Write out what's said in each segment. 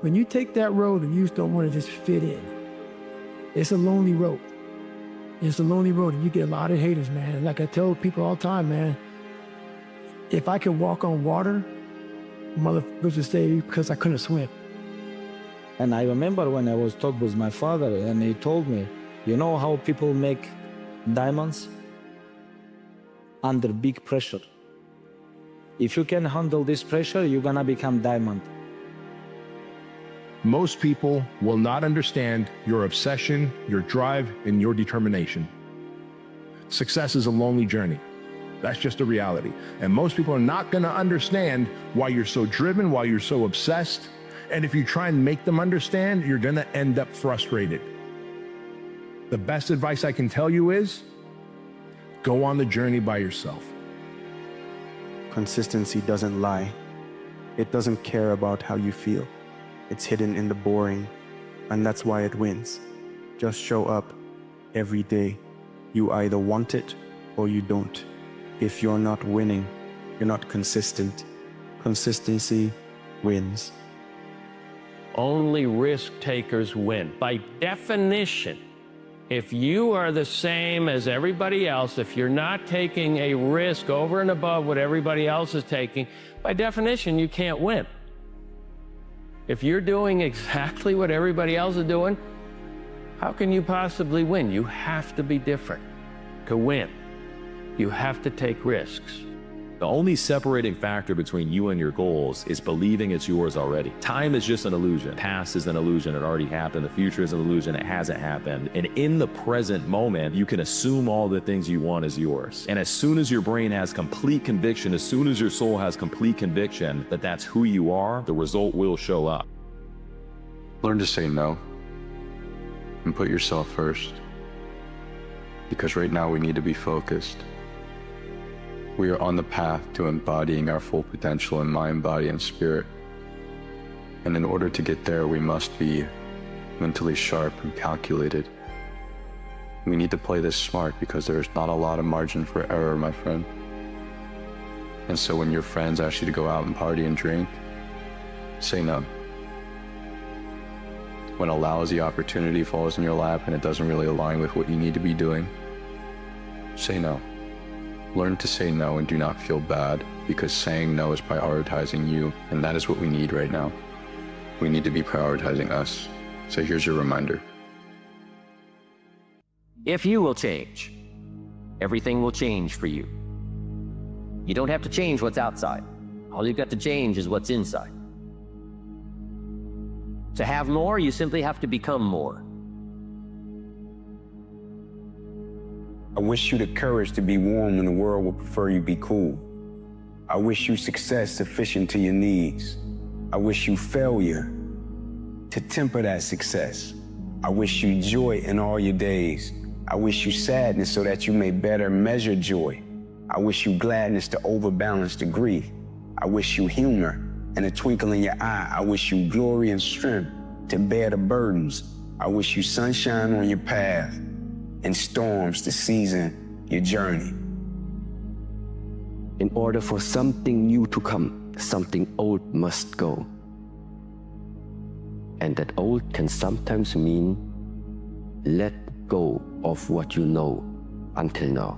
When you take that road and you just don't want to just fit in, it's a lonely road. It's a lonely road, and you get a lot of haters, man. Like I tell people all the time, man, if I could walk on water, motherfuckers would say because I couldn't swim. And I remember when I was talking with my father, and he told me, you know how people make diamonds? Under big pressure. If you can handle this pressure, you're gonna become diamond. Most people will not understand your obsession, your drive, and your determination. Success is a lonely journey. That's just a reality. And most people are not gonna understand why you're so driven, why you're so obsessed. And if you try and make them understand, you're gonna end up frustrated. The best advice I can tell you is, go on the journey by yourself. Consistency doesn't lie. It doesn't care about how you feel. It's hidden in the boring, and that's why it wins. Just show up every day. You either want it or you don't. If you're not winning, you're not consistent. Consistency wins. Only risk takers win. By definition, if you are the same as everybody else, if you're not taking a risk over and above what everybody else is taking, by definition, you can't win. If you're doing exactly what everybody else is doing, how can you possibly win? You have to be different to win. You have to take risks. The only separating factor between you and your goals is believing it's yours already. Time is just an illusion. Past is an illusion. It already happened. The future is an illusion. It hasn't happened. And in the present moment, you can assume all the things you want is yours. And as soon as your brain has complete conviction, as soon as your soul has complete conviction that that's who you are, the result will show up. Learn to say no and put yourself first. Because right now we need to be focused. We are on the path to embodying our full potential in mind, body, and spirit. And in order to get there, we must be mentally sharp and calculated. We need to play this smart because there's not a lot of margin for error, my friend. And so when your friends ask you to go out and party and drink, say no. When a lousy opportunity falls in your lap and it doesn't really align with what you need to be doing, say no. Learn to say no and do not feel bad, because saying no is prioritizing you, and that is what we need right now. We need to be prioritizing us. So here's your reminder. If you will change, everything will change for you. You don't have to change what's outside. All you've got to change is what's inside. To have more, you simply have to become more. I wish you the courage to be warm when the world would prefer you be cool. I wish you success sufficient to your needs. I wish you failure to temper that success. I wish you joy in all your days. I wish you sadness so that you may better measure joy. I wish you gladness to overbalance the grief. I wish you humor and a twinkle in your eye. I wish you glory and strength to bear the burdens. I wish you sunshine on your path and storms to season your journey. In order for something new to come, something old must go. And that old can sometimes mean let go of what you know until now.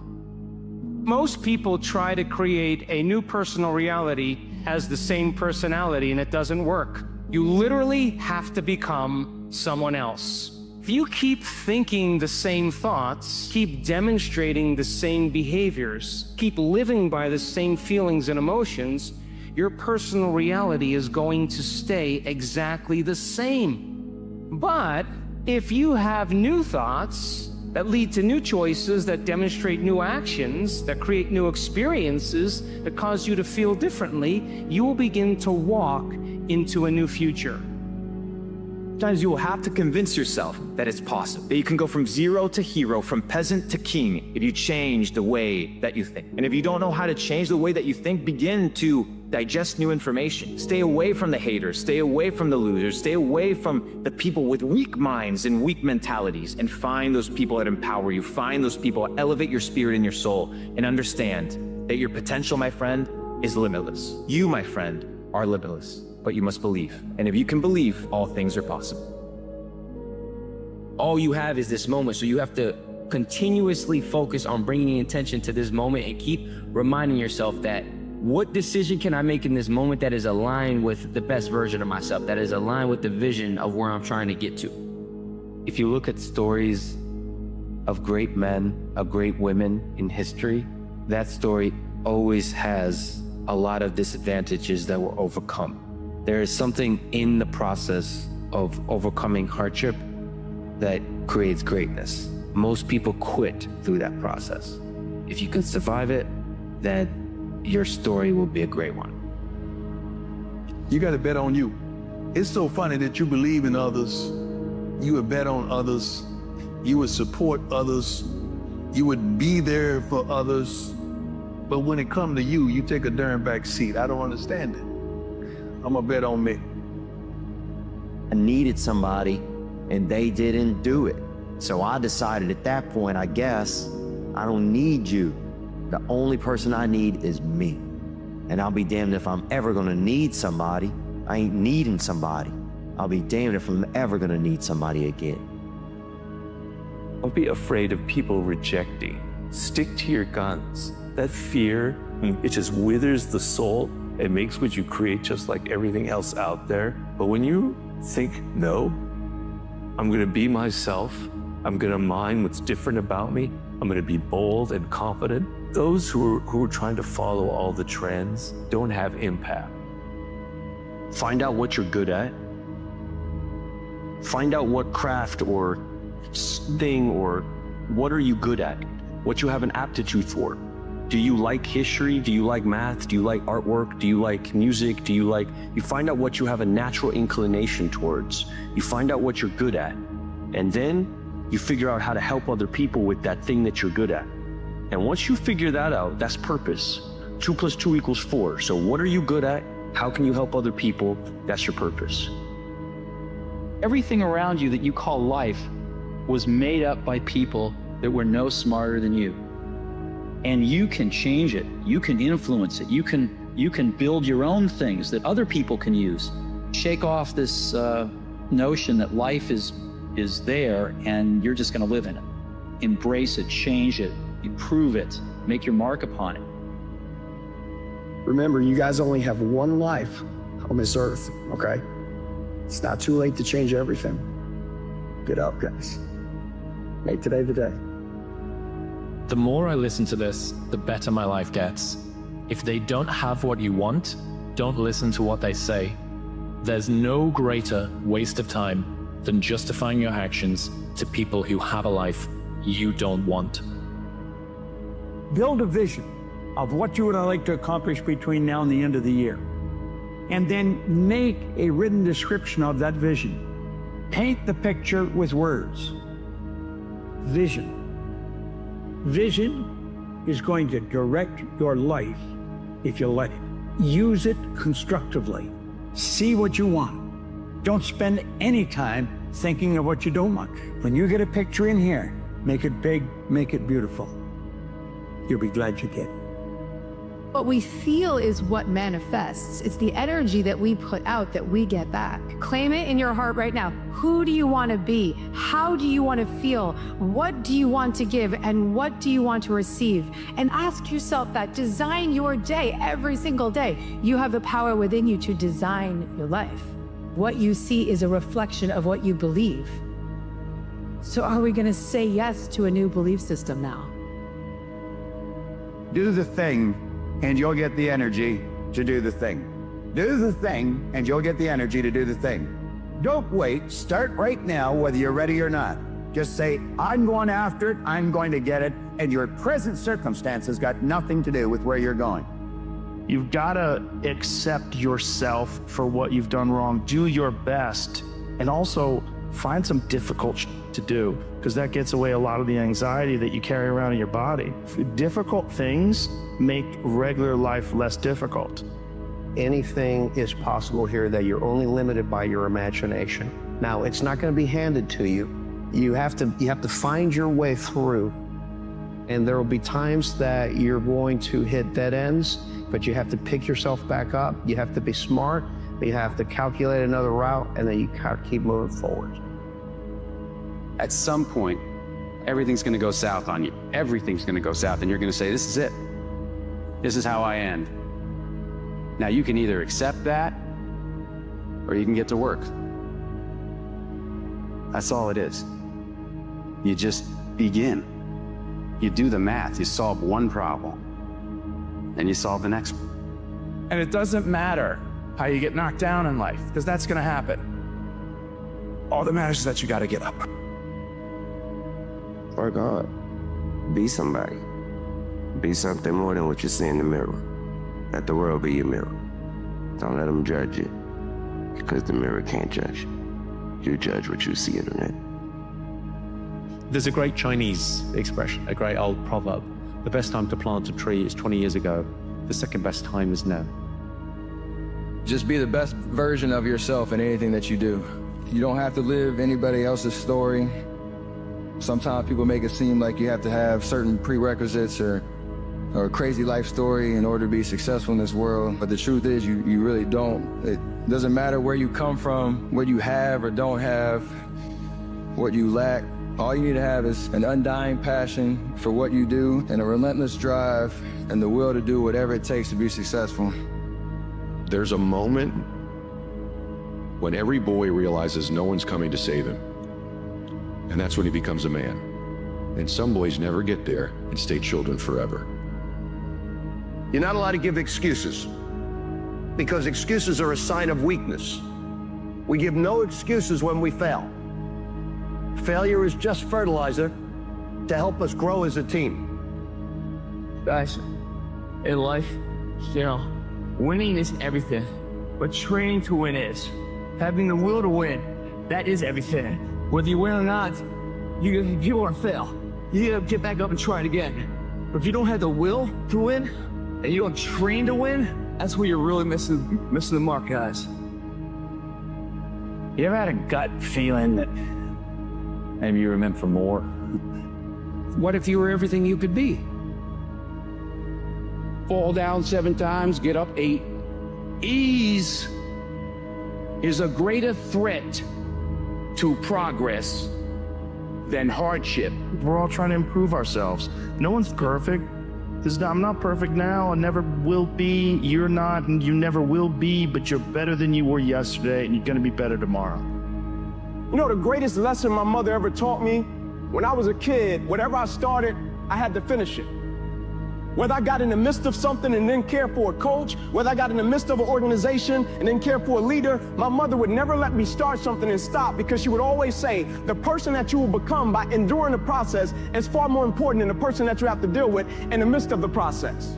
Most people try to create a new personal reality as the same personality, and it doesn't work. You literally have to become someone else. If you keep thinking the same thoughts, keep demonstrating the same behaviors, keep living by the same feelings and emotions, your personal reality is going to stay exactly the same. But if you have new thoughts that lead to new choices, that demonstrate new actions, that create new experiences, that cause you to feel differently, you will begin to walk into a new future. Sometimes you will have to convince yourself that it's possible, that you can go from zero to hero, from peasant to king, if you change the way that you think. And if you don't know how to change the way that you think, begin to digest new information. Stay away from the haters, stay away from the losers, stay away from the people with weak minds and weak mentalities, and find those people that empower you. Find those people that elevate your spirit and your soul, and understand that your potential, my friend, is limitless. You, my friend, are limitless. but you must believe. And if you can believe, all things are possible. All you have is this moment, so you have to continuously focus on bringing attention to this moment and keep reminding yourself that what decision can I make in this moment that is aligned with the best version of myself, that is aligned with the vision of where I'm trying to get to. If you look at stories of great men, of great women in history, that story always has a lot of disadvantages that were overcome. There is something in the process of overcoming hardship that creates greatness. Most people quit through that process. If you can survive it, then your story will be a great one. You got to bet on you. It's so funny that you believe in others. You would bet on others. You would support others. You would be there for others. But when it comes to you, you take a darn back seat. I don't understand it. I'm gonna bet on me. I needed somebody and they didn't do it. So I decided at that point, I guess, I don't need you. The only person I need is me. And I'll be damned if I'm ever gonna need somebody. I ain't needing somebody. I'll be damned if I'm ever gonna need somebody again. Don't be afraid of people rejecting. Stick to your guns. That fear, it just withers the soul. It makes what you create just like everything else out there. But when you think, no, I'm gonna be myself, I'm gonna mind what's different about me, I'm gonna be bold and confident, those who are trying to follow all the trends don't have impact. Find out what you're good at. Find out what craft or thing or what are you good at? What you have an aptitude for. Do you like history? Do you like math? Do you like artwork? Do you like music? You find out what you have a natural inclination towards. You find out what you're good at. And then you figure out how to help other people with that thing that you're good at. And once you figure that out, that's purpose. 2 + 2 = 4. So what are you good at? How can you help other people? That's your purpose. Everything around you that you call life was made up by people that were no smarter than you. And you can change it. You can influence it. You can build your own things that other people can use. Shake off this notion that life is there and you're just going to live in it. Embrace it, change it, improve it, make your mark upon it. Remember, you guys only have one life on this earth, okay? It's not too late to change everything. Get up, guys. Make today the day. The more I listen to this, the better my life gets. If they don't have what you want, don't listen to what they say. There's no greater waste of time than justifying your actions to people who have a life you don't want. Build a vision of what you would like to accomplish between now and the end of the year. And then make a written description of that vision. Paint the picture with words. Vision. Vision is going to direct your life if you let it. Use it constructively. See what you want. Don't spend any time thinking of what you don't want. When you get a picture in here, make it big, make it beautiful. You'll be glad you did. What we feel is what manifests. It's the energy that we put out that we get back. Claim it in your heart right now. Who do you want to be? How do you want to feel? What do you want to give? And what do you want to receive? And ask yourself that. Design your day every single day. You have the power within you to design your life. What you see is a reflection of what you believe. So are we going to say yes to a new belief system now? Do the thing and you'll get the energy to do the thing. Do the thing and you'll get the energy to do the thing. Don't wait, start right now whether you're ready or not. Just say, I'm going after it, I'm going to get it, and your present circumstances got nothing to do with where you're going. You've got to accept yourself for what you've done wrong. Do your best, and also find some difficult to do, because that gets away a lot of the anxiety that you carry around in your body. Difficult things make regular life less difficult. Anything is possible here that you're only limited by your imagination. Now, it's not going to be handed to you. You have to find your way through, and there will be times that you're going to hit dead ends, but you have to pick yourself back up. You have to be smart, You have to calculate another route, and then you keep moving forward. At some point, everything's going to go south on you. Everything's going to go south, and you're going to say, this is it. This is how I end. Now, you can either accept that, or you can get to work. That's all it is. You just begin. You do the math. You solve one problem, and you solve the next one. And it doesn't matter how you get knocked down in life, because that's going to happen. All that matters is that you got to get up. Work hard. Be somebody. Be something more than what you see in the mirror. Let the world be your mirror. Don't let them judge you, because the mirror can't judge you. You judge what you see in it. There's a great Chinese expression, a great old proverb. The best time to plant a tree is 20 years ago. The second best time is now. Just be the best version of yourself in anything that you do. You don't have to live anybody else's story. Sometimes people make it seem like you have to have certain prerequisites or a crazy life story in order to be successful in this world. But the truth is, you really don't. It doesn't matter where you come from, what you have or don't have, what you lack. All you need to have is an undying passion for what you do and a relentless drive and the will to do whatever it takes to be successful. There's a moment when every boy realizes no one's coming to save him. And that's when he becomes a man. And some boys never get there and stay children forever. You're not allowed to give excuses, because excuses are a sign of weakness. We give no excuses when we fail. Failure is just fertilizer to help us grow as a team. Guys, in life, winning isn't everything, but training to win is. Having the will to win, that is everything. Whether you win or not, you're gonna fail. You gotta get back up and try it again. But if you don't have the will to win, and you don't train to win, that's where you're really missing the mark, guys. You ever had a gut feeling that maybe you were meant for more? What if you were everything you could be? Fall down 7 times, get up 8. Ease is a greater threat to progress than hardship. We're all trying to improve ourselves. No one's perfect. I'm not perfect now, I never will be. You're not, and you never will be, but you're better than you were yesterday, and you're gonna be better tomorrow. You know, the greatest lesson my mother ever taught me, when I was a kid, whatever I started, I had to finish it. Whether I got in the midst of something and didn't care for a coach, whether I got in the midst of an organization and didn't care for a leader, my mother would never let me start something and stop, because she would always say, the person that you will become by enduring the process is far more important than the person that you have to deal with in the midst of the process.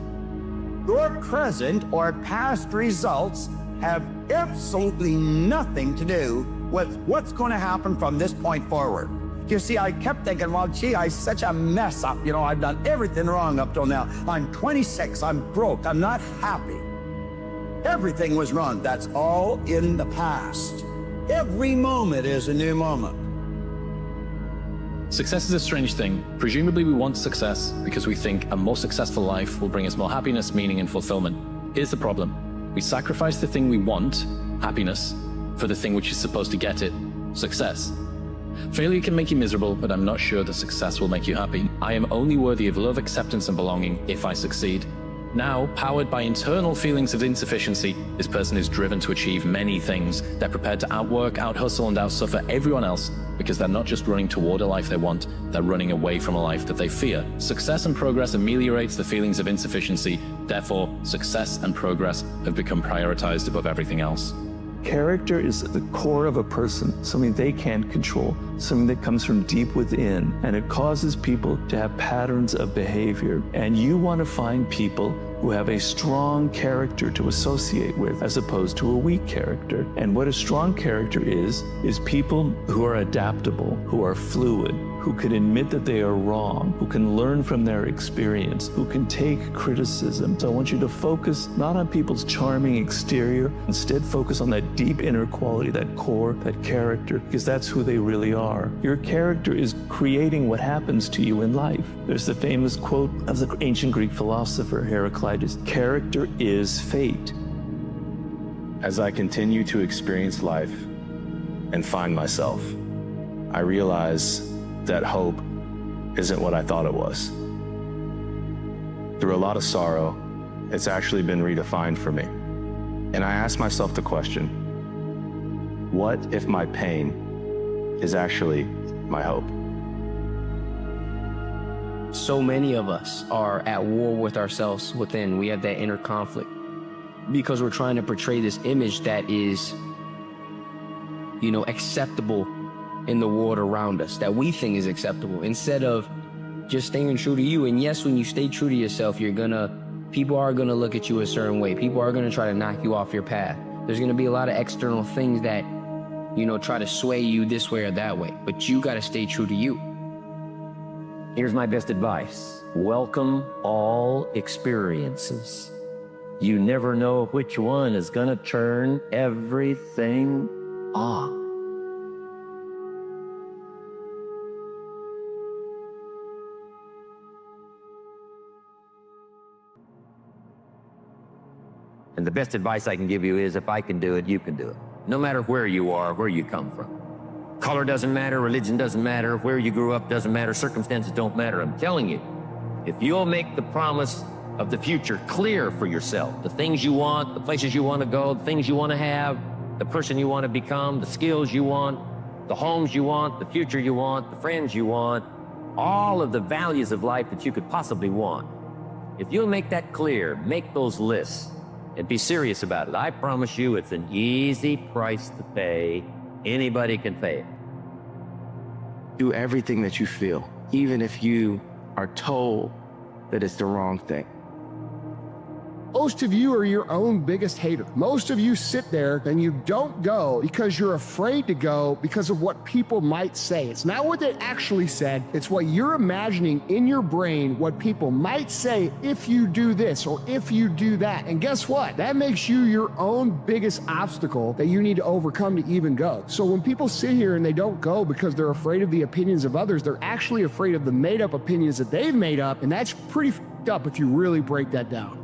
Your present or past results have absolutely nothing to do with what's going to happen from this point forward. You see, I kept thinking, well, gee, I'm such a mess up. I've done everything wrong up till now. I'm 26, I'm broke, I'm not happy. Everything was wrong. That's all in the past. Every moment is a new moment. Success is a strange thing. Presumably we want success because we think a more successful life will bring us more happiness, meaning, and fulfillment. Here's the problem. We sacrifice the thing we want, happiness, for the thing which is supposed to get it, success. Failure can make you miserable, but I'm not sure that success will make you happy. I am only worthy of love, acceptance, and belonging if I succeed. Now, powered by internal feelings of insufficiency, this person is driven to achieve many things. They're prepared to outwork, outhustle, and outsuffer everyone else because they're not just running toward a life they want, they're running away from a life that they fear. Success and progress ameliorates the feelings of insufficiency. Therefore, success and progress have become prioritized above everything else. Character is at the core of a person, something they can't control, something that comes from deep within, and it causes people to have patterns of behavior. And you want to find people who have a strong character to associate with, as opposed to a weak character. And what a strong character is people who are adaptable, who are fluid, who can admit that they are wrong, who can learn from their experience, who can take criticism. So I want you to focus not on people's charming exterior, instead focus on that deep inner quality, that core, that character, because that's who they really are. Your character is creating what happens to you in life. There's the famous quote of the ancient Greek philosopher Heraclitus, "Character is fate." As I continue to experience life and find myself, I realize that hope isn't what I thought it was. Through a lot of sorrow, it's actually been redefined for me. And I ask myself the question, what if my pain is actually my hope? So many of us are at war with ourselves within. We have that inner conflict because we're trying to portray this image that is, acceptable in the world around us, that we think is acceptable, instead of just staying true to you. And yes, when you stay true to yourself, people are gonna look at you a certain way. People are gonna try to knock you off your path. There's gonna be a lot of external things that, try to sway you this way or that way, but you gotta stay true to you. Here's my best advice. Welcome all experiences. You never know which one is gonna turn everything on. And the best advice I can give you is, if I can do it, you can do it. No matter where you are, where you come from. Color doesn't matter, religion doesn't matter, where you grew up doesn't matter, circumstances don't matter. I'm telling you, if you'll make the promise of the future clear for yourself, the things you want, the places you want to go, the things you want to have, the person you want to become, the skills you want, the homes you want, the future you want, the friends you want, all of the values of life that you could possibly want. If you'll make that clear, make those lists, and be serious about it, I promise you it's an easy price to pay. Anybody can pay it. Do everything that you feel, even if you are told that it's the wrong thing. Most of you are your own biggest hater. Most of you sit there and you don't go because you're afraid to go because of what people might say. It's not what they actually said. It's what you're imagining in your brain, what people might say if you do this or if you do that. And guess what? That makes you your own biggest obstacle that you need to overcome to even go. So when people sit here and they don't go because they're afraid of the opinions of others, they're actually afraid of the made-up opinions that they've made up, and that's pretty f***ed up if you really break that down.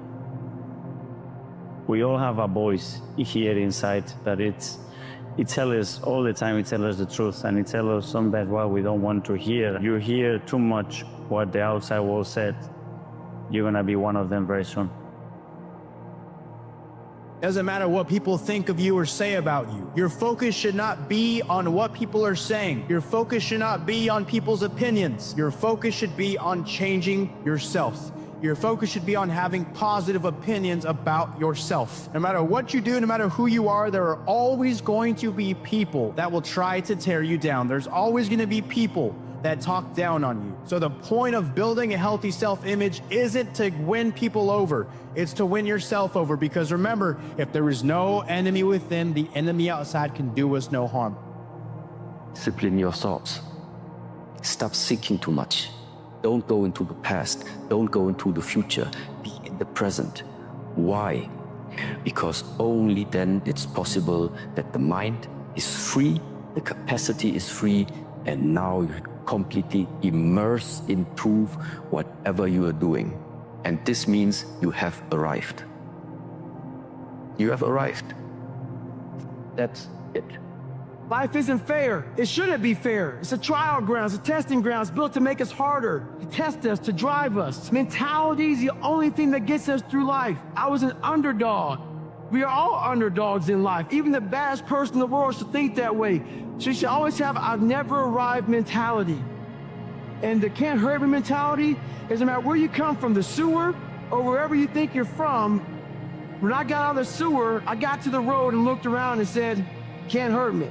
We all have a voice here inside that it tells us all the time, it tells us the truth, and it tells us sometimes what we don't want to hear. You hear too much what the outside world said, you're gonna be one of them very soon. Doesn't matter what people think of you or say about you. Your focus should not be on what people are saying. Your focus should not be on people's opinions. Your focus should be on changing yourself. Your focus should be on having positive opinions about yourself. No matter what you do, no matter who you are, there are always going to be people that will try to tear you down. There's always going to be people that talk down on you. So the point of building a healthy self-image isn't to win people over. It's to win yourself over, because remember, if there is no enemy within, the enemy outside can do us no harm. Discipline your thoughts. Stop seeking too much. Don't go into the past. Don't go into the future. Be in the present. Why? Because only then it's possible that the mind is free, the capacity is free, and now you're completely immersed into whatever you are doing. And this means you have arrived. You have arrived. That's it. Life isn't fair. It shouldn't be fair. It's a trial ground, it's a testing ground. It's built to make us harder, to test us, to drive us. Mentality is the only thing that gets us through life. I was an underdog. We are all underdogs in life. Even the baddest person in the world should think that way. So you should always have a never arrived mentality. And the can't hurt me mentality is no matter where you come from, the sewer or wherever you think you're from. When I got out of the sewer, I got to the road and looked around and said, can't hurt me.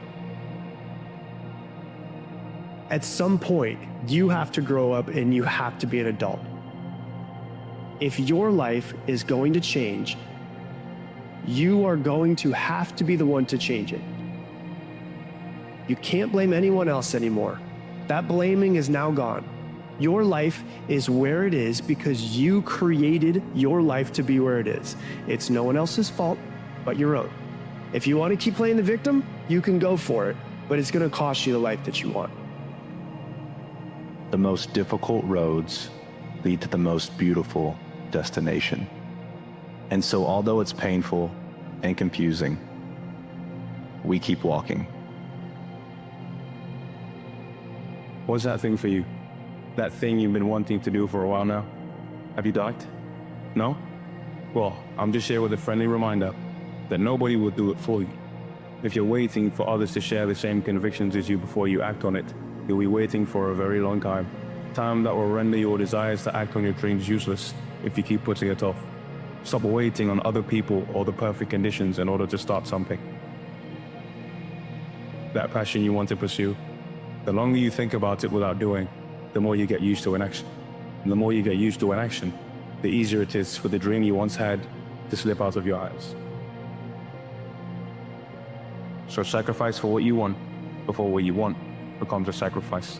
At some point, you have to grow up and you have to be an adult. If your life is going to change, you are going to have to be the one to change it. You can't blame anyone else anymore. That blaming is now gone. Your life is where it is because you created your life to be where it is. It's no one else's fault but your own. If you want to keep playing the victim, you can go for it, but it's going to cost you the life that you want. The most difficult roads lead to the most beautiful destination. And so although it's painful and confusing, we keep walking. What's that thing for you? That thing you've been wanting to do for a while now? Have you died? No? Well, I'm just here with a friendly reminder that nobody will do it for you. If you're waiting for others to share the same convictions as you before you act on it, you'll be waiting for a very long time. Time that will render your desires to act on your dreams useless if you keep putting it off. Stop waiting on other people or the perfect conditions in order to start something. That passion you want to pursue, the longer you think about it without doing, the more you get used to inaction. And the more you get used to inaction, the easier it is for the dream you once had to slip out of your eyes. So sacrifice for what you want before what you want becomes a sacrifice.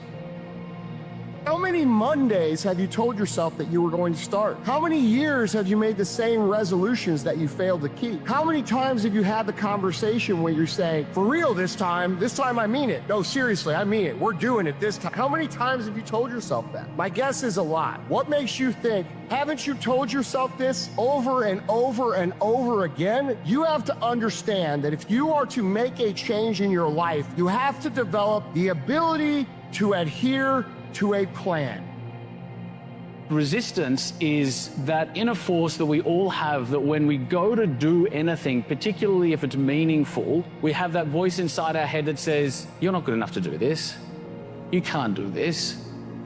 How many Mondays have you told yourself that you were going to start? How many years have you made the same resolutions that you failed to keep? How many times have you had the conversation where you're saying, for real this time I mean it. No, seriously, I mean it. We're doing it this time. How many times have you told yourself that? My guess is a lot. What makes you think, haven't you told yourself this over and over and over again? You have to understand that if you are to make a change in your life, you have to develop the ability to adhere to a plan. Resistance is that inner force that we all have, that when we go to do anything, particularly if it's meaningful, we have that voice inside our head that says, you're not good enough to do this. You can't do this.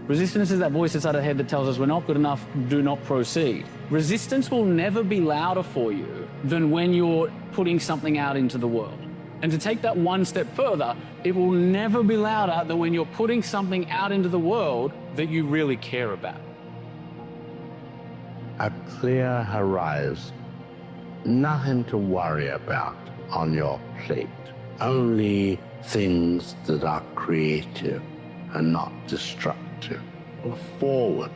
Resistance is that voice inside our head that tells us we're not good enough, do not proceed. Resistance will never be louder for you than when you're putting something out into the world. And to take that one step further, it will never be louder than when you're putting something out into the world that you really care about. A clear horizon, nothing to worry about on your plate, only things that are creative and not destructive. Forward,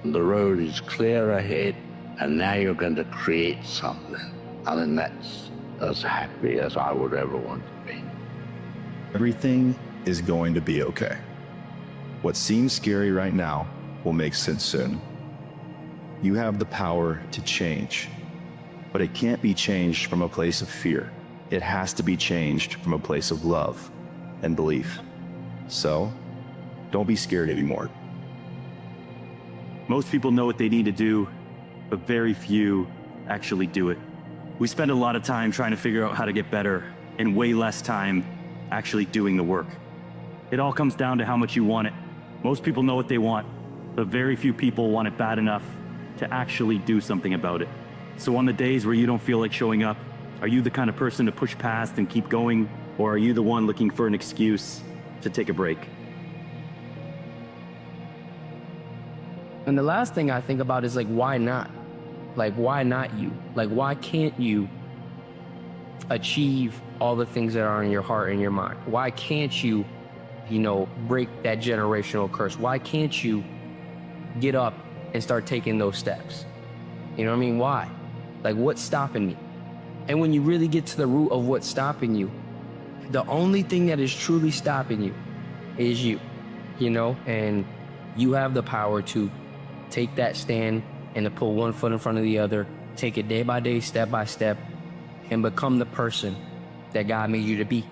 the road is clear ahead, and now you're going to create something. I think that's as happy as I would ever want to be. Everything is going to be okay. What seems scary right now will make sense soon. You have the power to change, but it can't be changed from a place of fear. It has to be changed from a place of love and belief. So, don't be scared anymore. Most people know what they need to do, but very few actually do it. We spend a lot of time trying to figure out how to get better and way less time actually doing the work. It all comes down to how much you want it. Most people know what they want, but very few people want it bad enough to actually do something about it. So on the days where you don't feel like showing up, are you the kind of person to push past and keep going, or are you the one looking for an excuse to take a break? And the last thing I think about is like, why not? Like, why not you? Like, why can't you achieve all the things that are in your heart and your mind? Why can't you, break that generational curse? Why can't you get up and start taking those steps? You know what I mean? Why? Like, what's stopping me? And when you really get to the root of what's stopping you, the only thing that is truly stopping you is you, and you have the power to take that stand and to put one foot in front of the other, take it day by day, step by step, and become the person that God made you to be.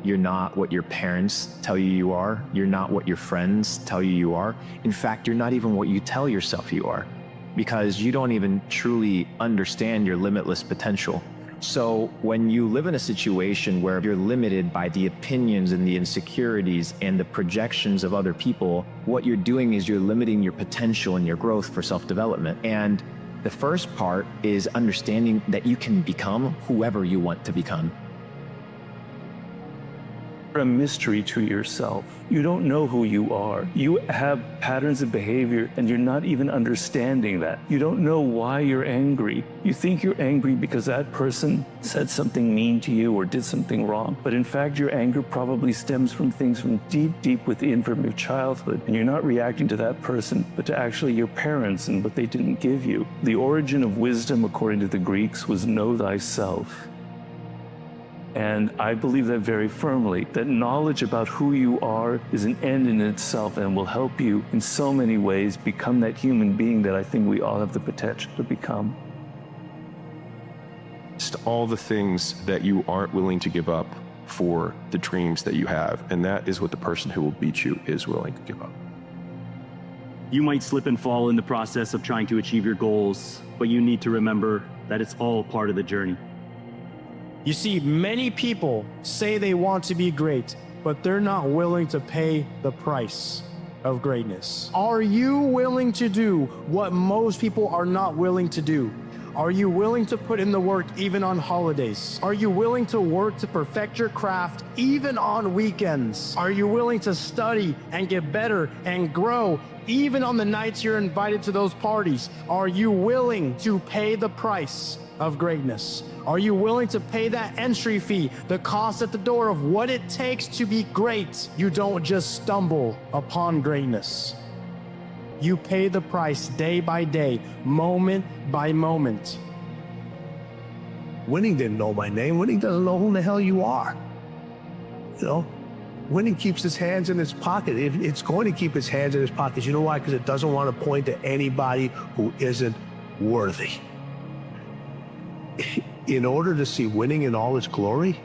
You're not what your parents tell you you are. You're not what your friends tell you are. In fact, you're not even what you tell yourself you are, because you don't even truly understand your limitless potential. So when you live in a situation where you're limited by the opinions and the insecurities and the projections of other people, what you're doing is you're limiting your potential and your growth for self-development. And the first part is understanding that you can become whoever you want to become. You're a mystery to yourself. You don't know who you are. You have patterns of behavior and you're not even understanding that. You don't know why you're angry. You think you're angry because that person said something mean to you or did something wrong. But in fact, your anger probably stems from things from deep, deep within from your childhood. And you're not reacting to that person, but to actually your parents and what they didn't give you. The origin of wisdom, according to the Greeks, was know thyself. And I believe that very firmly, that knowledge about who you are is an end in itself and will help you in so many ways become that human being that I think we all have the potential to become. Just all the things that you aren't willing to give up for the dreams that you have. And that is what the person who will beat you is willing to give up. You might slip and fall in the process of trying to achieve your goals, but you need to remember that it's all part of the journey. You see, many people say they want to be great, but they're not willing to pay the price of greatness. Are you willing to do what most people are not willing to do? Are you willing to put in the work even on holidays? Are you willing to work to perfect your craft even on weekends? Are you willing to study and get better and grow even on the nights you're invited to those parties? Are you willing to pay the price of greatness? Are you willing to pay that entry fee, the cost at the door of what it takes to be great? You don't just stumble upon greatness. You pay the price day by day, moment by moment. Winning didn't know my name. Winning doesn't know who the hell you are. You know, Winning keeps his hands in his pocket. It's going to keep his hands in his pockets. You know why? Because it doesn't want to point to anybody who isn't worthy. In order to see winning in all its glory,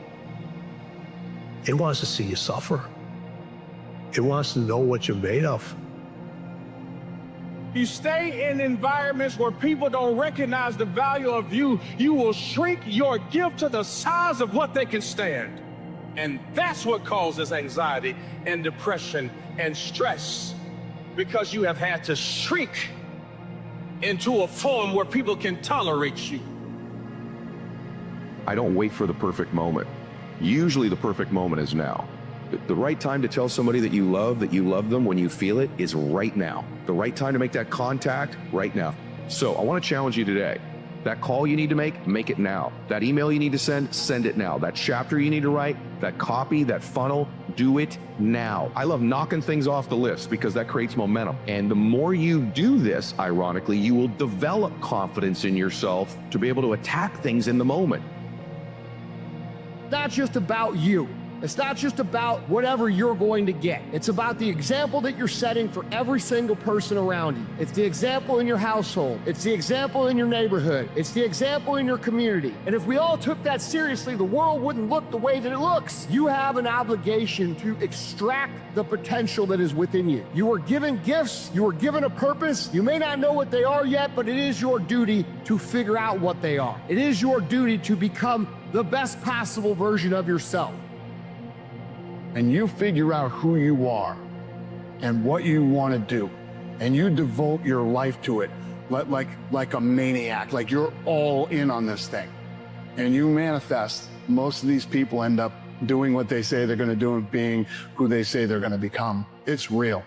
it wants to see you suffer. It wants to know what you're made of. You stay in environments where people don't recognize the value of you, you will shrink your gift to the size of what they can stand. And that's what causes anxiety and depression and stress, because you have had to shrink into a form where people can tolerate you. I don't wait for the perfect moment. Usually the perfect moment is now. The right time to tell somebody that you love them when you feel it is right now. The right time to make that contact, right now. So I want to challenge you today. That call you need to make it now. That email you need to send it now. That chapter you need to write, that copy, that funnel, do it now. I love knocking things off the list because that creates momentum. And the more you do this, ironically, you will develop confidence in yourself to be able to attack things in the moment. Not just about you. It's not just about whatever you're going to get. It's about the example that you're setting for every single person around you. It's the example in your household. It's the example in your neighborhood. It's the example in your community. And if we all took that seriously, the world wouldn't look the way that it looks. You have an obligation to extract the potential that is within you. You were given gifts. You were given a purpose. You may not know what they are yet, but it is your duty to figure out what they are. It is your duty to become the best possible version of yourself. And you figure out who you are and what you want to do, and you devote your life to it like a maniac, like you're all in on this thing, and you manifest. Most of these people end up doing what they say they're going to do and being who they say they're going to become. It's real.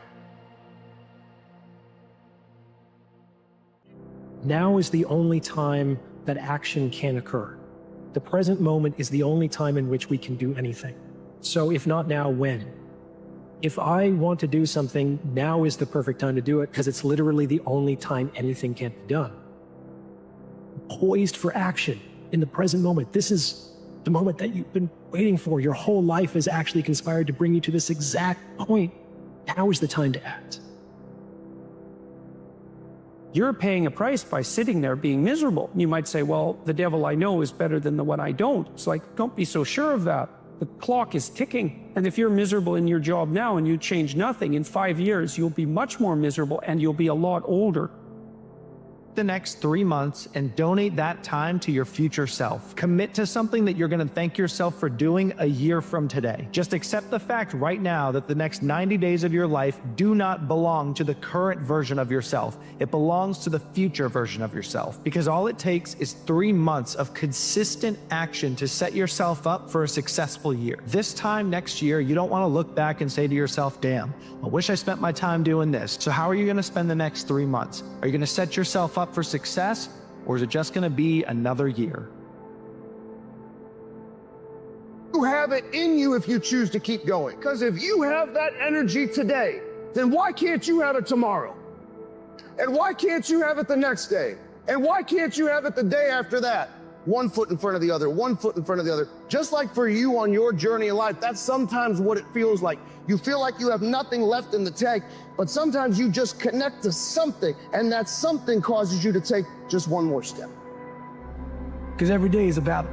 Now is the only time that action can occur. The present moment is the only time in which we can do anything. So if not now, when? If I want to do something, now is the perfect time to do it because it's literally the only time anything can be done. Poised for action in the present moment. This is the moment that you've been waiting for. Your whole life has actually conspired to bring you to this exact point. Now is the time to act. You're paying a price by sitting there being miserable. You might say, well, the devil I know is better than the one I don't. It's like, don't be so sure of that. The clock is ticking. And if you're miserable in your job now and you change nothing, in 5 years, you'll be much more miserable and you'll be a lot older. The next 3 months and donate that time to your future self. Commit to something that you're going to thank yourself for doing a year from today. Just accept the fact right now that the next 90 days of your life do not belong to the current version of yourself. It belongs to the future version of yourself. Because all it takes is 3 months of consistent action to set yourself up for a successful year. This time next year, you don't want to look back and say to yourself, damn, I wish I spent my time doing this. So how are you going to spend the next 3 months? Are you going to set yourself up for success, or is it just going to be another year? You have it in you if you choose to keep going. Because if you have that energy today, then why can't you have it tomorrow? And why can't you have it the next day? And why can't you have it the day after that? One foot in front of the other, one foot in front of the other. Just like for you on your journey in life, that's sometimes what it feels like. You feel like you have nothing left in the tank, but sometimes you just connect to something, and that something causes you to take just one more step. Because every day is a battle.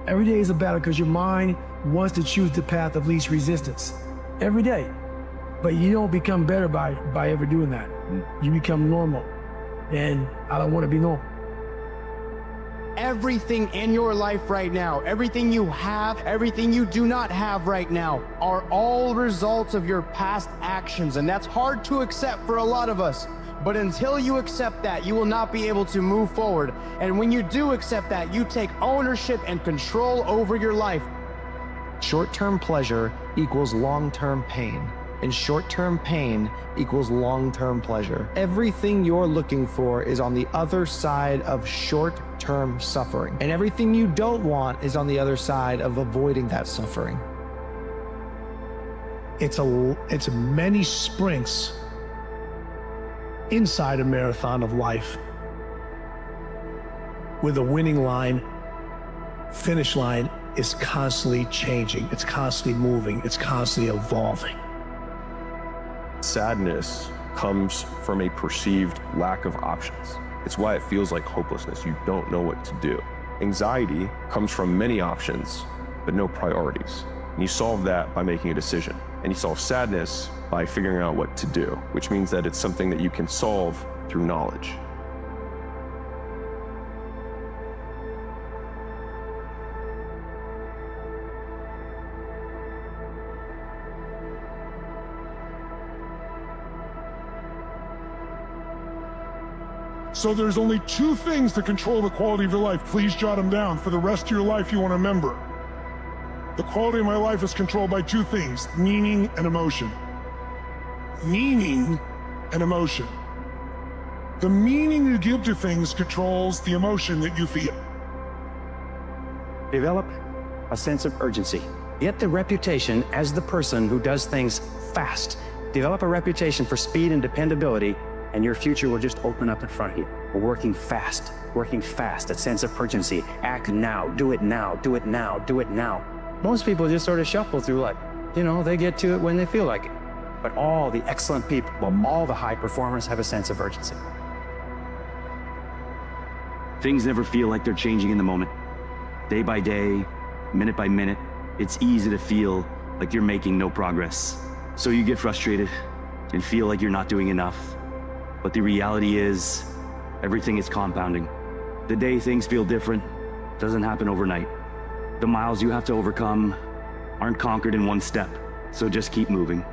Every day is a battle because your mind wants to choose the path of least resistance. Every day. But you don't become better by ever doing that. You become normal. And I don't want to be normal. Everything in your life right now, everything you have, everything you do not have right now, are all results of your past actions. And that's hard to accept for a lot of us. But until you accept that, you will not be able to move forward. And when you do accept that, you take ownership and control over your life. Short-term pleasure equals long-term pain. And short-term pain equals long-term pleasure. Everything you're looking for is on the other side of short-term suffering. And everything you don't want is on the other side of avoiding that suffering. It's many sprints inside a marathon of life where the winning line, finish line, is constantly changing. It's constantly moving. It's constantly evolving. Sadness comes from a perceived lack of options. It's why it feels like hopelessness. You don't know what to do. Anxiety comes from many options, but no priorities. And you solve that by making a decision. And you solve sadness by figuring out what to do, which means that it's something that you can solve through knowledge. So there's only two things that control the quality of your life. Please jot them down. For the rest of your life, you want to remember. The quality of my life is controlled by two things: meaning and emotion. Meaning and emotion. The meaning you give to things controls the emotion that you feel. Develop a sense of urgency. Get the reputation as the person who does things fast. Develop a reputation for speed and dependability, and your future will just open up in front of you. We're working fast, that sense of urgency. Act now, do it now, do it now, do it now. Most people just sort of shuffle through life. You know, they get to it when they feel like it. But all the excellent people, all the high performers have a sense of urgency. Things never feel like they're changing in the moment. Day by day, minute by minute, it's easy to feel like you're making no progress. So you get frustrated and feel like you're not doing enough. But the reality is, everything is compounding. The day things feel different doesn't happen overnight. The miles you have to overcome aren't conquered in one step, so just keep moving.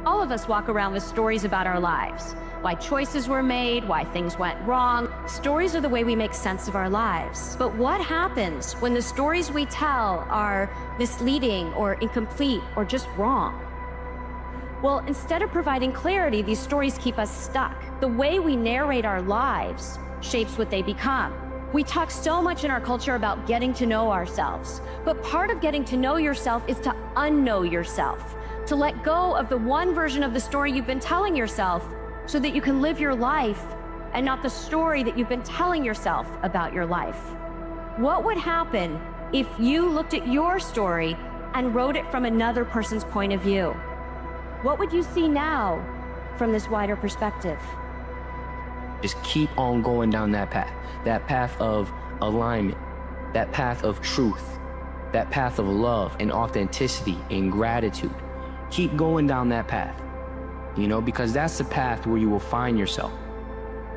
All of us walk around with stories about our lives. Why choices were made, why things went wrong. Stories are the way we make sense of our lives. But what happens when the stories we tell are misleading or incomplete or just wrong? Well, instead of providing clarity, these stories keep us stuck. The way we narrate our lives shapes what they become. We talk so much in our culture about getting to know ourselves, but part of getting to know yourself is to unknow yourself, to let go of the one version of the story you've been telling yourself so that you can live your life and not the story that you've been telling yourself about your life. What would happen if you looked at your story and wrote it from another person's point of view? What would you see now from this wider perspective? Just keep on going down that path of alignment, that path of truth, that path of love and authenticity and gratitude. Keep going down that path, you know, because that's the path where you will find yourself.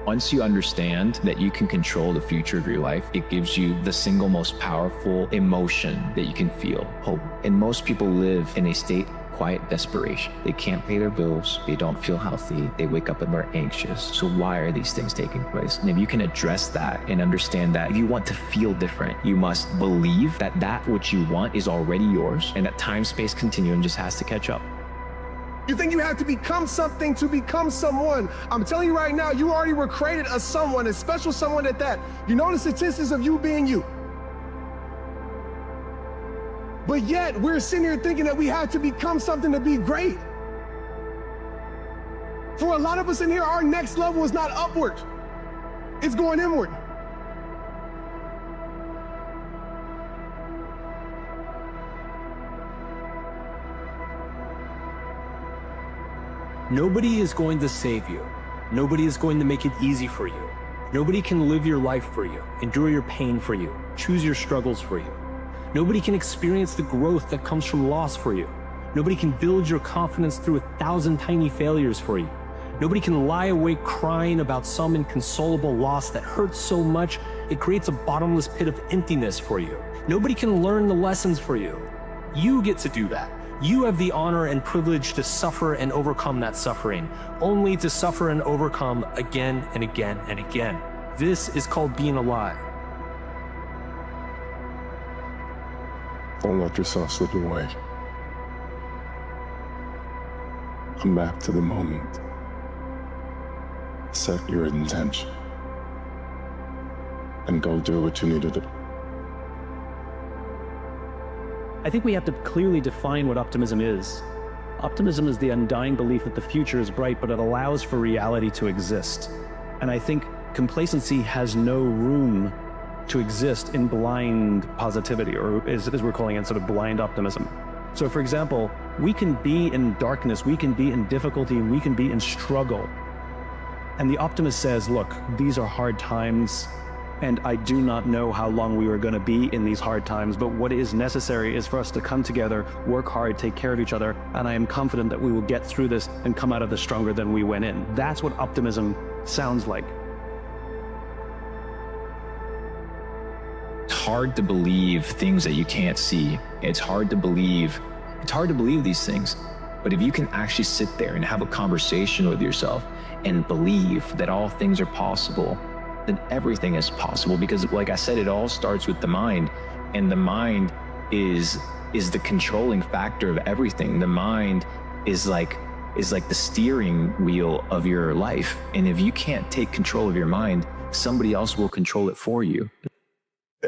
Once you understand that you can control the future of your life, it gives you the single most powerful emotion that you can feel: hope. And most people live in a state of quiet desperation. They can't pay their bills, they don't feel healthy, they wake up and they're anxious. So why are these things taking place? And if you can address that and understand that if you want to feel different, you must believe that that which you want is already yours, and that time-space continuum just has to catch up. You think you have to become something to become someone. I'm telling you right now, you already were created as someone, a special someone at that. You know the statistics of you being you. But yet, we're sitting here thinking that we have to become something to be great. For a lot of us in here, our next level is not upward. It's going inward. Nobody is going to save you. Nobody is going to make it easy for you. Nobody can live your life for you, endure your pain for you, choose your struggles for you. Nobody can experience the growth that comes from loss for you. Nobody can build your confidence through 1,000 tiny failures for you. Nobody can lie awake crying about some inconsolable loss that hurts so much it creates a bottomless pit of emptiness for you. Nobody can learn the lessons for you. You get to do that. You have the honor and privilege to suffer and overcome that suffering, only to suffer and overcome again and again and again. This is called being alive. Don't let yourself slip away. Come back to the moment. Set your intention. And go do what you need to do. I think we have to clearly define what optimism is. Optimism is the undying belief that the future is bright, but it allows for reality to exist. And I think complacency has no room to exist in blind positivity, or as we're calling it, sort of blind optimism. So for example, we can be in darkness, we can be in difficulty, we can be in struggle. And the optimist says, look, these are hard times, and I do not know how long we are going to be in these hard times, but what is necessary is for us to come together, work hard, take care of each other, and I am confident that we will get through this and come out of this stronger than we went in. That's what optimism sounds like. It's hard to believe things that you can't see. It's hard to believe these things. But if you can actually sit there and have a conversation with yourself and believe that all things are possible, then everything is possible. Because like I said, it all starts with the mind, and the mind is the controlling factor of everything. The mind is like the steering wheel of your life. And if you can't take control of your mind, somebody else will control it for you.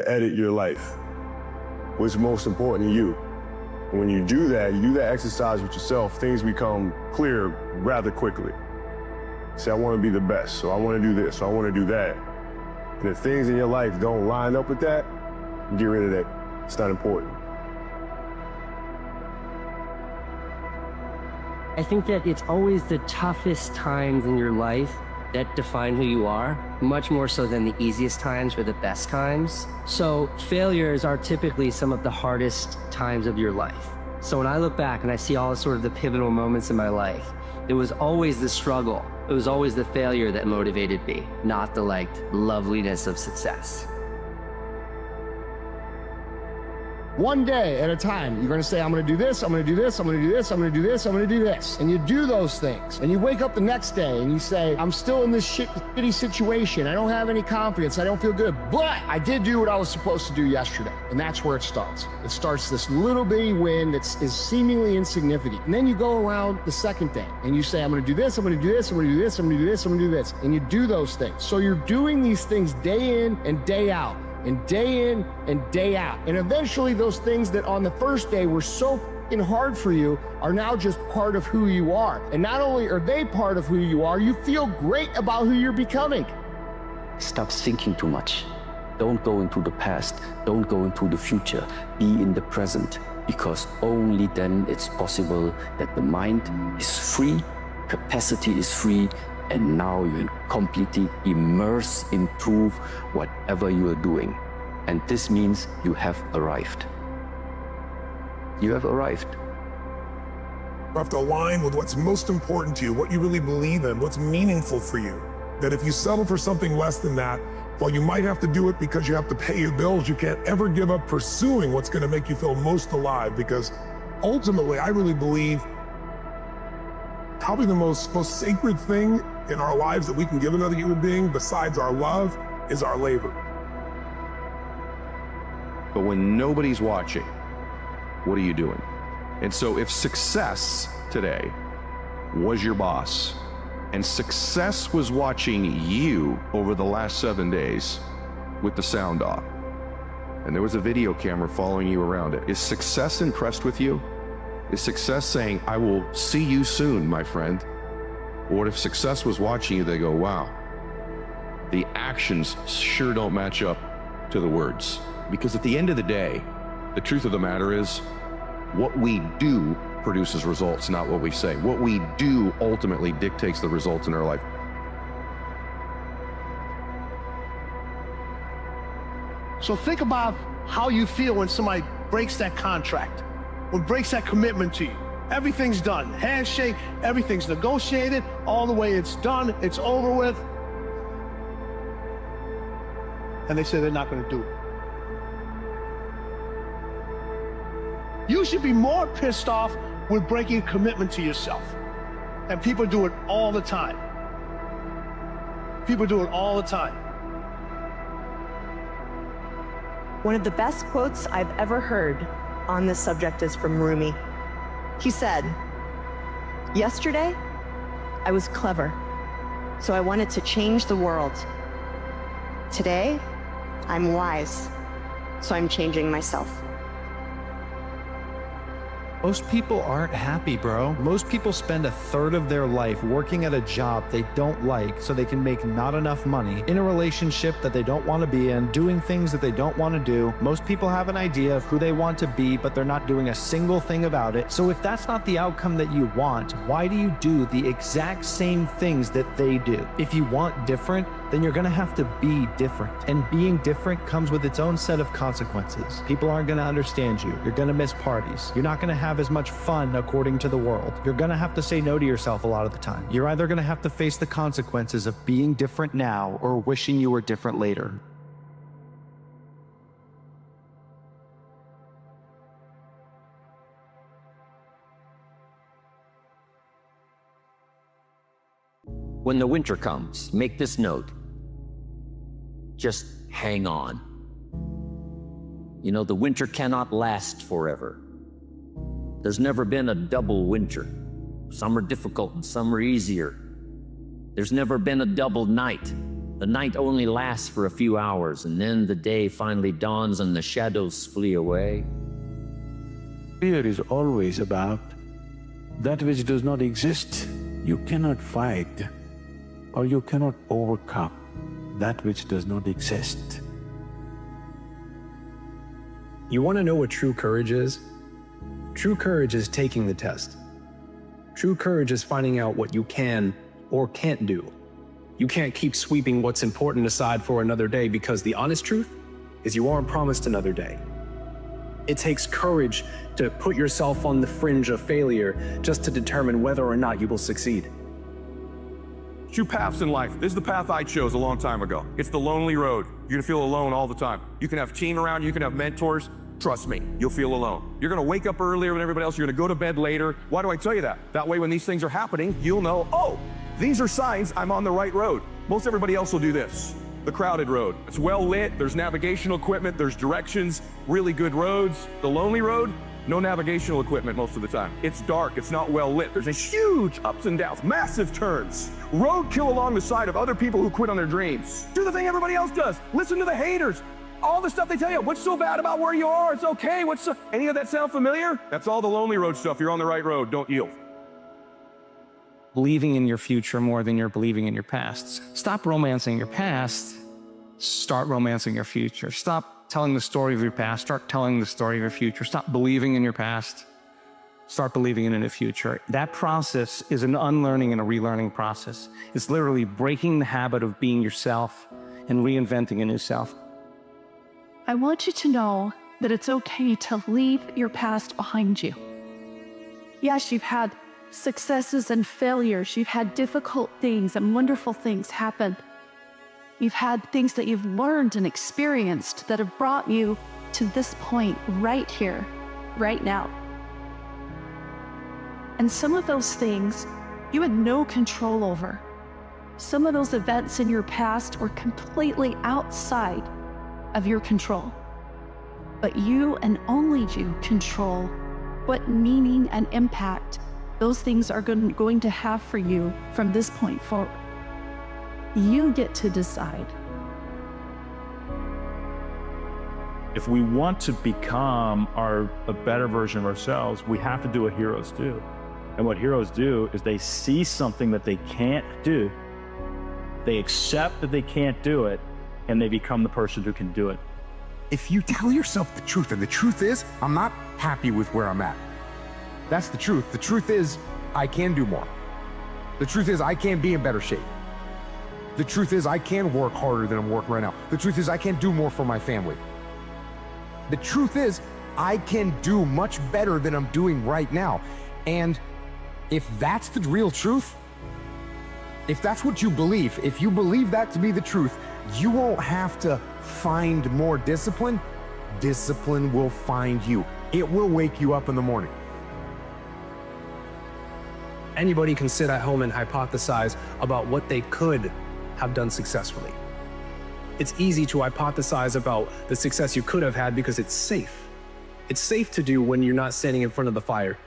Edit your life. What's most important to you? When you do that exercise with yourself, things become clear rather quickly. Say, I want to be the best, so I want to do this, so I want to do that. And if things in your life don't line up with that, get rid of that. It's not important. I think that it's always the toughest times in your life that define who you are, much more so than the easiest times or the best times. So failures are typically some of the hardest times of your life. So when I look back and I see all sort of the pivotal moments in my life, it was always the struggle. It was always the failure that motivated me, not the loveliness of success. One day at a time, you're gonna say, I'm gonna do this, I'm gonna do this, I'm gonna do this, I'm gonna do this, I'm gonna do this. And you do those things. And you wake up the next day and you say, I'm still in this shitty situation. I don't have any confidence. I don't feel good. But I did do what I was supposed to do yesterday. And that's where it starts. It starts this little bitty win that is seemingly insignificant. And then you go around the second day and you say, I'm gonna do this, I'm gonna do this, I'm gonna do this, I'm gonna do this, I'm gonna do this. And you do those things. So you're doing these things day in and day out. And day in and day out. And eventually those things that on the first day were so fucking hard for you are now just part of who you are. And not only are they part of who you are, you feel great about who you're becoming. Stop thinking too much. Don't go into the past. Don't go into the future. Be in the present, because only then it's possible that the mind is free, capacity is free, and now you're completely immersed into whatever you are doing. And this means you have arrived. You have arrived. You have to align with what's most important to you, what you really believe in, what's meaningful for you. That if you settle for something less than that, while you might have to do it because you have to pay your bills, you can't ever give up pursuing what's going to make you feel most alive. Because ultimately, I really believe probably the most sacred thing in our lives that we can give another human being besides our love is our labor. But when nobody's watching, what are you doing? And so if success today was your boss, and success was watching you over the last 7 days with the sound off, and there was a video camera following you around it, is success impressed with you? Is success saying, I will see you soon, my friend? Or what if success was watching you, they go, wow, the actions sure don't match up to the words. Because at the end of the day, the truth of the matter is, what we do produces results, not what we say. What we do ultimately dictates the results in our life. So think about how you feel when somebody breaks that contract, when breaks that commitment to you. Everything's done. Handshake, everything's negotiated, all the way it's done, it's over with. And they say they're not going to do it. You should be more pissed off with breaking a commitment to yourself. And people do it all the time. People do it all the time. One of the best quotes I've ever heard on this subject is from Rumi. He said, "Yesterday, I was clever, so I wanted to change the world. Today, I'm wise, so I'm changing myself." Most people aren't happy, bro. Most people spend a third of their life working at a job they don't like so they can make not enough money, in a relationship that they don't want to be in, doing things that they don't want to do. Most people have an idea of who they want to be, but they're not doing a single thing about it. So if that's not the outcome that you want, why do you do the exact same things that they do? If you want different, then you're gonna have to be different. And being different comes with its own set of consequences. People aren't gonna understand you. You're gonna miss parties. You're not gonna have as much fun according to the world. You're gonna have to say no to yourself a lot of the time. You're either gonna have to face the consequences of being different now or wishing you were different later. When the winter comes, make this note. Just hang on. You know, the winter cannot last forever. There's never been a double winter. Some are difficult and some are easier. There's never been a double night. The night only lasts for a few hours, and then the day finally dawns and the shadows flee away. Fear is always about that which does not exist. You cannot fight, or you cannot overcome that which does not exist. You want to know what true courage is? True courage is taking the test. True courage is finding out what you can or can't do. You can't keep sweeping what's important aside for another day, because the honest truth is you aren't promised another day. It takes courage to put yourself on the fringe of failure just to determine whether or not you will succeed. Two paths in life. This is the path I chose a long time ago. It's the lonely road. You're gonna feel alone all the time. You can have team around you, can have mentors. Trust me, you'll feel alone. You're gonna wake up earlier than everybody else. You're gonna go to bed later. Why do I tell you that? That way when these things are happening, you'll know, oh, these are signs I'm on the right road. Most everybody else will do this. The crowded road. It's well lit, there's navigational equipment, there's directions, really good roads. The lonely road, no navigational equipment most of the time. It's dark, it's not well lit. There's a huge ups and downs, massive turns. Roadkill along the side of other people who quit on their dreams. Do the thing everybody else does. Listen to the haters. All the stuff they tell you. What's so bad about where you are? It's okay. Any of that sound familiar? That's all the lonely road stuff. You're on the right road. Don't yield. Believing in your future more than you're believing in your past. Stop romancing your past. Start romancing your future. Stop telling the story of your past. Start telling the story of your future. Stop believing in your past. Start believing in the future. That process is an unlearning and a relearning process. It's literally breaking the habit of being yourself and reinventing a new self. I want you to know that it's okay to leave your past behind you. Yes, you've had successes and failures. You've had difficult things and wonderful things happen. You've had things that you've learned and experienced that have brought you to this point right here, right now. And some of those things you had no control over. Some of those events in your past were completely outside of your control. But you and only you control what meaning and impact those things are going to have for you from this point forward. You get to decide. If we want to become a better version of ourselves, we have to do what heroes do. And what heroes do is they see something that they can't do, they accept that they can't do it, and they become the person who can do it. If you tell yourself the truth, and the truth is, I'm not happy with where I'm at. That's the truth. The truth is, I can do more. The truth is, I can be in better shape. The truth is, I can work harder than I'm working right now. The truth is, I can do more for my family. The truth is, I can do much better than I'm doing right now. And if that's the real truth, if that's what you believe, if you believe that to be the truth, you won't have to find more discipline. Discipline will find you. It will wake you up in the morning. Anybody can sit at home and hypothesize about what they could have done successfully. It's easy to hypothesize about the success you could have had because it's safe. It's safe to do when you're not standing in front of the fire,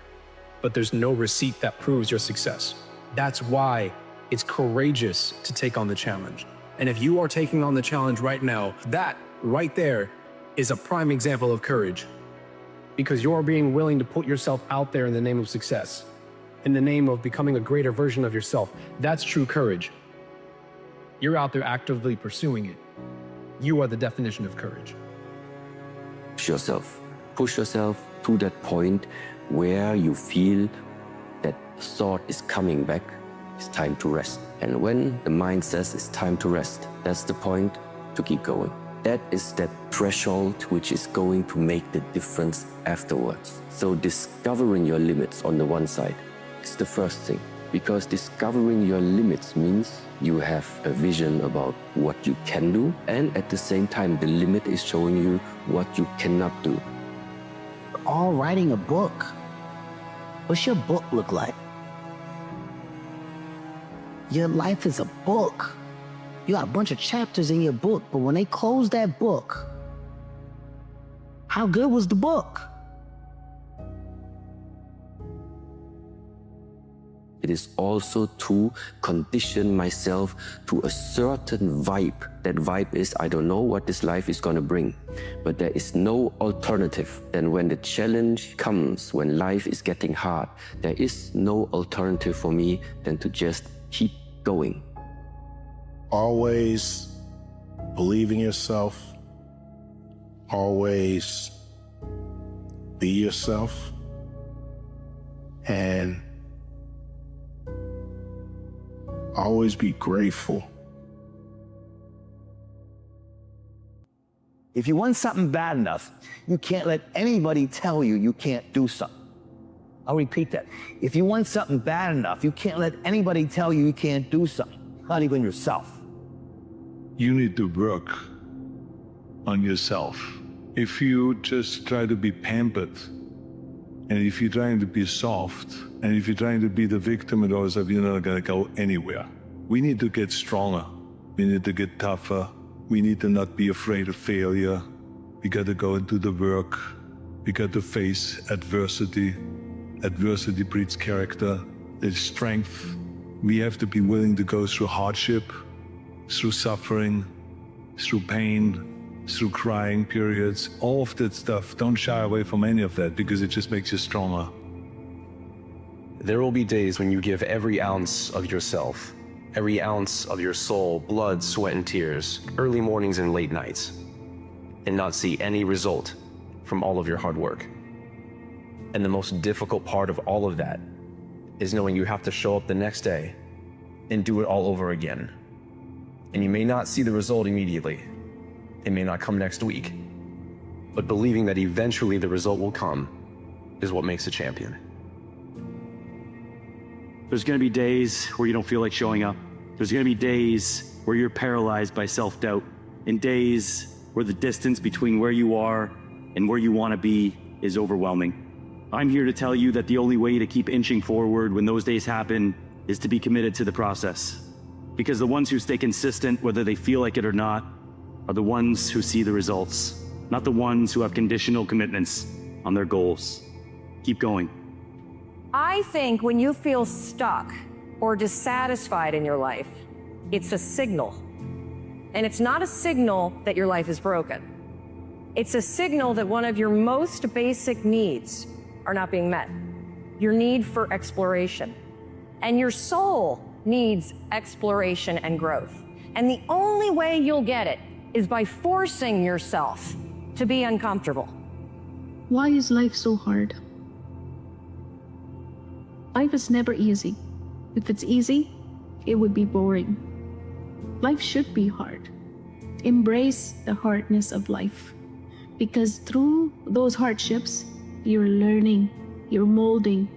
but there's no receipt that proves your success. That's why it's courageous to take on the challenge. And if you are taking on the challenge right now, that right there is a prime example of courage, because you're being willing to put yourself out there in the name of success, in the name of becoming a greater version of yourself. That's true courage. You're out there actively pursuing it. You are the definition of courage. Push yourself to that point where you feel that thought is coming back. It's time to rest. And when the mind says it's time to rest, that's the point to keep going. That is that threshold which is going to make the difference afterwards. So discovering your limits on the one side is the first thing, because discovering your limits means you have a vision about what you can do, and at the same time the limit is showing you what you cannot do. We're all writing a book. What's your book look like? Your life is a book. You got a bunch of chapters in your book, but when they close that book, how good was the book? It is also to condition myself to a certain vibe. That vibe is, I don't know what this life is going to bring, but there is no alternative. And when the challenge comes, when life is getting hard, there is no alternative for me than to just keep going. Always believe in yourself. Always be yourself. And always be grateful. If you want something bad enough, you can't let anybody tell you you can't do something. I'll repeat that. If you want something bad enough, you can't let anybody tell you you can't do something, not even yourself. You need to work on yourself. If you just try to be pampered, and if you're trying to be soft, and if you're trying to be the victim and all stuff, you're not gonna go anywhere. We need to get stronger. We need to get tougher. We need to not be afraid of failure. We gotta go into the work. We got to face adversity. Adversity breeds character. There's strength. We have to be willing to go through hardship, through suffering, through pain, through crying periods, all of that stuff. Don't shy away from any of that, because it just makes you stronger. There will be days when you give every ounce of yourself, every ounce of your soul, blood, sweat, and tears, early mornings and late nights, and not see any result from all of your hard work. And the most difficult part of all of that is knowing you have to show up the next day and do it all over again. And you may not see the result immediately. It may not come next week. But believing that eventually the result will come is what makes a champion. There's going to be days where you don't feel like showing up. There's going to be days where you're paralyzed by self-doubt, and days where the distance between where you are and where you want to be is overwhelming. I'm here to tell you that the only way to keep inching forward when those days happen is to be committed to the process. Because the ones who stay consistent, whether they feel like it or not, are the ones who see the results, not the ones who have conditional commitments on their goals. Keep going. I think when you feel stuck or dissatisfied in your life, it's a signal. And it's not a signal that your life is broken. It's a signal that one of your most basic needs are not being met. Your need for exploration. And your soul needs exploration and growth. And the only way you'll get it is by forcing yourself to be uncomfortable. Why is life so hard? Life is never easy. If it's easy, it would be boring. Life should be hard. Embrace the hardness of life. Because through those hardships, you're learning, you're molding,